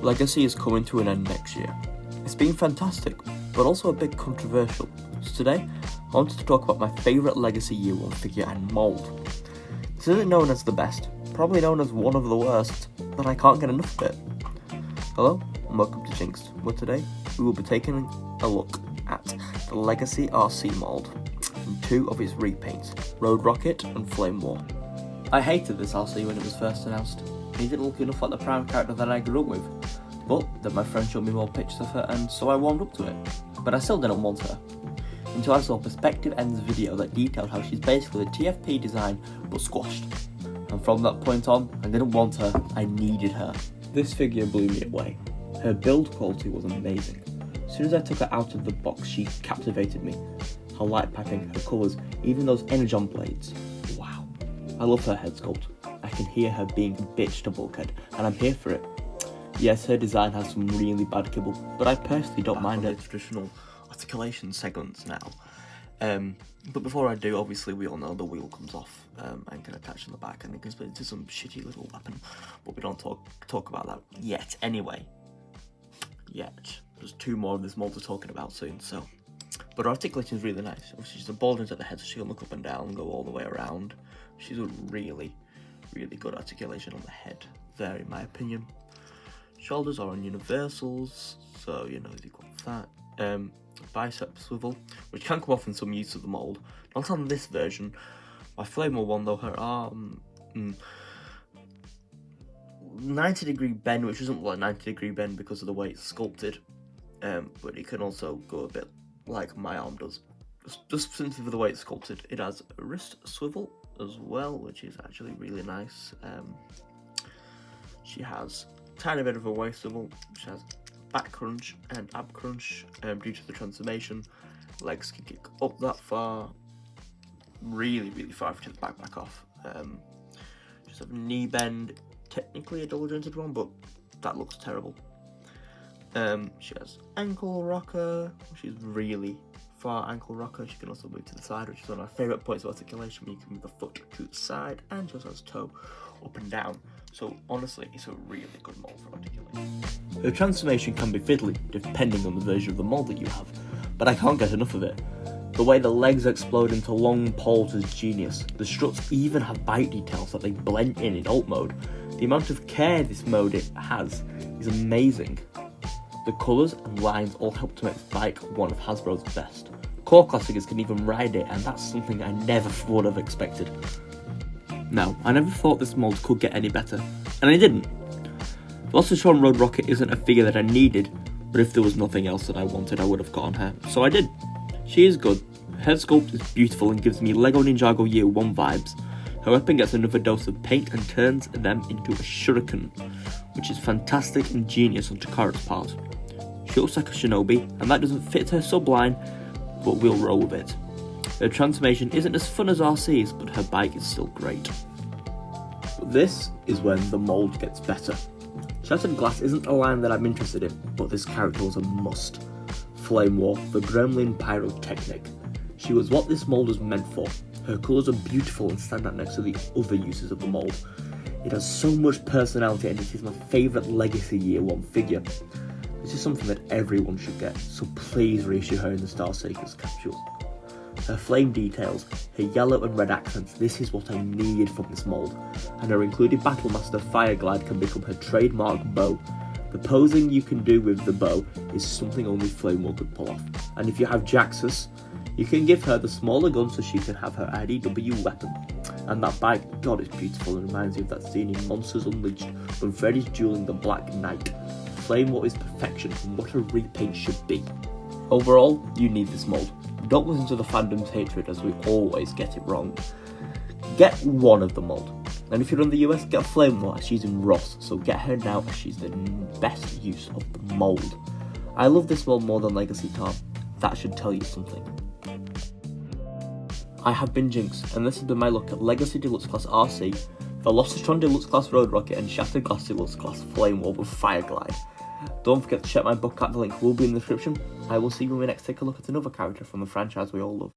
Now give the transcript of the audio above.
Legacy is coming to an end next year. It's been fantastic, but also a bit controversial. So today, I wanted to talk about my favourite Legacy Year 1 figure and Mould. This isn't known as the best, probably known as one of the worst, but I can't get enough of it. Hello, and welcome to Jinxed, where today we will be taking a look at the Legacy Arcee Mould and two of its repaints, Road Rocket and Flamewar. I hated this Arcee when it was first announced. He didn't look enough like the prime character that I grew up with, but then my friend showed me more pictures of her and so I warmed up to it. But I still didn't want her, until I saw Perspective End's video that detailed how she's basically a TFP design but squashed. And from that point on, I didn't want her, I needed her. This figure blew me away. Her build quality was amazing. As soon as I took her out of the box, she captivated me. Her light piping, her colours, even those energon blades. Wow. I love her head sculpt. I can hear her being a bitch to Bulkhead, and I'm here for it. Yes, her design has some really bad kibble, but I personally don't mind her traditional articulation segments now. But before I do, obviously we all know the wheel comes off and can attach on the back and it can split into some shitty little weapon, but we don't talk about that yet anyway. There's two more of this mold we're talking about soon, so. But her articulation is really nice. Obviously she's a baldness at the head, so she can look up and down and go all the way around. She's a really good articulation on the head there, in my opinion. Shoulders are on universals, so you know you've got that. Bicep swivel, which can come off in some use of the mould. Not on this version. My Flamewar one though, her arm 90-degree bend, which isn't like 90-degree bend because of the way it's sculpted. But it can also go a bit like my arm does. Just simply for the way it's sculpted. It has a wrist swivel as well, which is actually really nice. She has a tiny bit of a waist swivel. She has back crunch and ab crunch due to the transformation. Legs can kick up that far, really far if you take the back off. Just have a knee bend, technically a double jointed one, but that looks terrible. She has ankle rocker, which is really far ankle rocker. She can also move to the side, which is one of my favourite points of articulation, when you can move the foot to the side, and she also has toe up and down. So honestly, it's a really good mould for articulation. Her transformation can be fiddly, depending on the version of the mould that you have, but I can't get enough of it. The way the legs explode into long poles is genius. The struts even have bite details that they blend in alt mode. The amount of care this mode has is amazing. The colours and lines all help to make the bike one of Hasbro's best. Core class figures can even ride it, and that's something I never would have expected. Now, I never thought this mould could get any better, and I didn't. Lost to Sean Road Rocket isn't a figure that I needed, but if there was nothing else that I wanted, I would have gotten her, so I did. She is good. Her head sculpt is beautiful and gives me Lego Ninjago Year 1 vibes. Her weapon gets another dose of paint and turns them into a shuriken, which is fantastic and genius on Takara's part. She looks like a shinobi, and that doesn't fit her subline, but we'll roll with it. Her transformation isn't as fun as Arcee's, but her bike is still great. But this is when the mould gets better. Shattered Glass isn't a line that I'm interested in, but this character was a must. Flamewar, the Gremlin Pyrotechnic. She was what this mould was meant for. Her colours are beautiful and stand out next to the other uses of the mould. It has so much personality and it is my favourite Legacy Year 1 figure. This is something that everyone should get, so please reissue her in the Starseekers capsules. Her flame details, her yellow and red accents, this is what I need from this mould. And her included Battlemaster Fireglide can become her trademark bow. The posing you can do with the bow is something only Flamewar could pull off. And if you have Jaxus, you can give her the smaller gun so she can have her IDW weapon. And that bike, god, it's beautiful and reminds me of that scene in Monsters Unleashed when Freddy's dueling the Black Knight. Flamewar is perfection and what a repaint should be. Overall, you need this mould. Don't listen to the fandom's hatred as we always get it wrong. Get one of the mould. And if you're in the US, get a Flamewar. She's in Ross, so get her now as she's the best use of the mould. I love this mould more than Legacy Tom. That should tell you something. I have been Jinx, and this has been my look at Legacy Deluxe Class Arcee, Velocitron Deluxe Class Road Rocket, and Shattered Glass Deluxe Class Flamewar with Fireglide. Don't forget to check my book out, the link will be in the description. I will see you when we next take a look at another character from the franchise we all love.